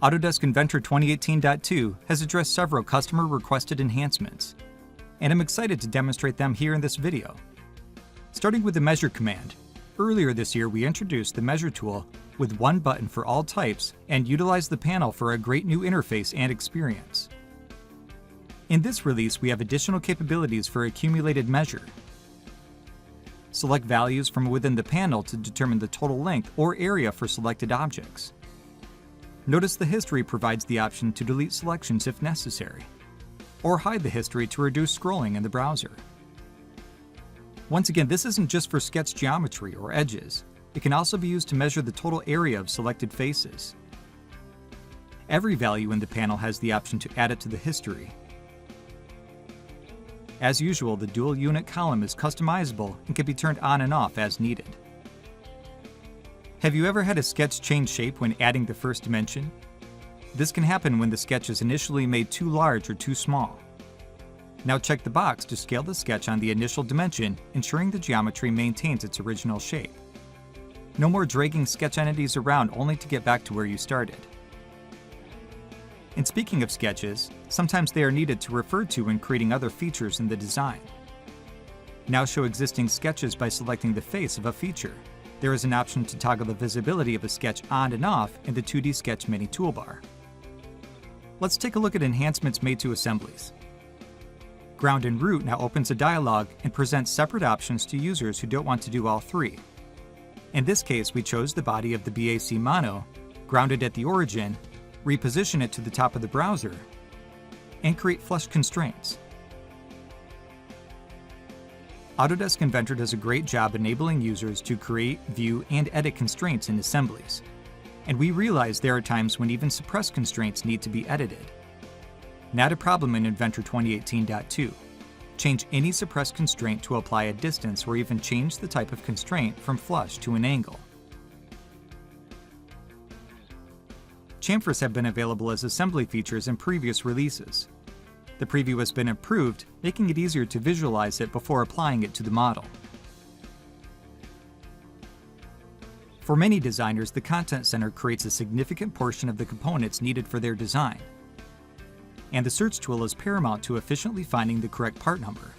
Autodesk Inventor 2018.2 has addressed several customer-requested enhancements, and I'm excited to demonstrate them here in this video. Starting with the Measure command, earlier this year we introduced the Measure tool with one button for all types and utilized the panel for a great new interface and experience. In this release, we have additional capabilities for accumulated measure. Select values from within the panel to determine the total length or area for selected objects. Notice the history provides the option to delete selections if necessary, or hide the history to reduce scrolling in the browser. Once again, this isn't just for sketch geometry or edges. It can also be used to measure the total area of selected faces. Every value in the panel has the option to add it to the history. As usual, the dual unit column is customizable and can be turned on and off as needed. Have you ever had a sketch change shape when adding the first dimension? This can happen when the sketch is initially made too large or too small. Now check the box to scale the sketch on the initial dimension, ensuring the geometry maintains its original shape. No more dragging sketch entities around only to get back to where you started. And speaking of sketches, sometimes they are needed to refer to when creating other features in the design. Now show existing sketches by selecting the face of a feature. There is an option to toggle the visibility of a sketch on and off in the 2D Sketch Mini toolbar. Let's take a look at enhancements made to assemblies. Ground and Root now opens a dialog and presents separate options to users who don't want to do all three. In this case, we chose the body of the BAC Mono, grounded at the origin, reposition it to the top of the browser, and create flush constraints. Autodesk Inventor does a great job enabling users to create, view, and edit constraints in assemblies. And we realize there are times when even suppressed constraints need to be edited. Not a problem in Inventor 2018.2. Change any suppressed constraint to apply a distance or even change the type of constraint from flush to an angle. Chamfers have been available as assembly features in previous releases. The preview has been improved, making it easier to visualize it before applying it to the model. For many designers, the Content Center creates a significant portion of the components needed for their design, and the search tool is paramount to efficiently finding the correct part number.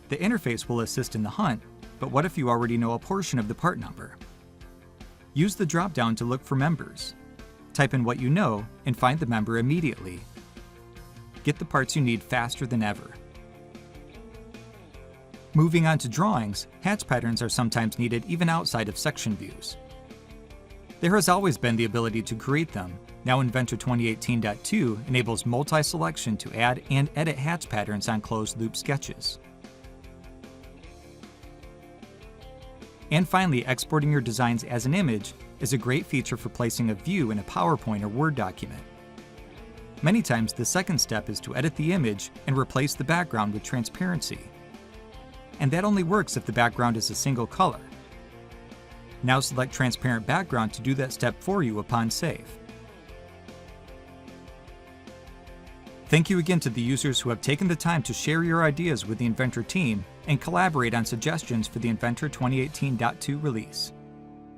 The interface will assist in the hunt, but what if you already know a portion of the part number? Use the drop-down to look for members. Type in what you know and find the member immediately. Get the parts you need faster than ever. Moving on to drawings, hatch patterns are sometimes needed even outside of section views. There has always been the ability to create them. Now Inventor 2018.2 enables multi-selection to add and edit hatch patterns on closed-loop sketches. And finally, exporting your designs as an image is a great feature for placing a view in a PowerPoint or Word document. Many times, the second step is to edit the image and replace the background with transparency. And that only works if the background is a single color. Now select Transparent Background to do that step for you upon save. Thank you again to the users who have taken the time to share your ideas with the Inventor team and collaborate on suggestions for the Inventor 2018.2 release.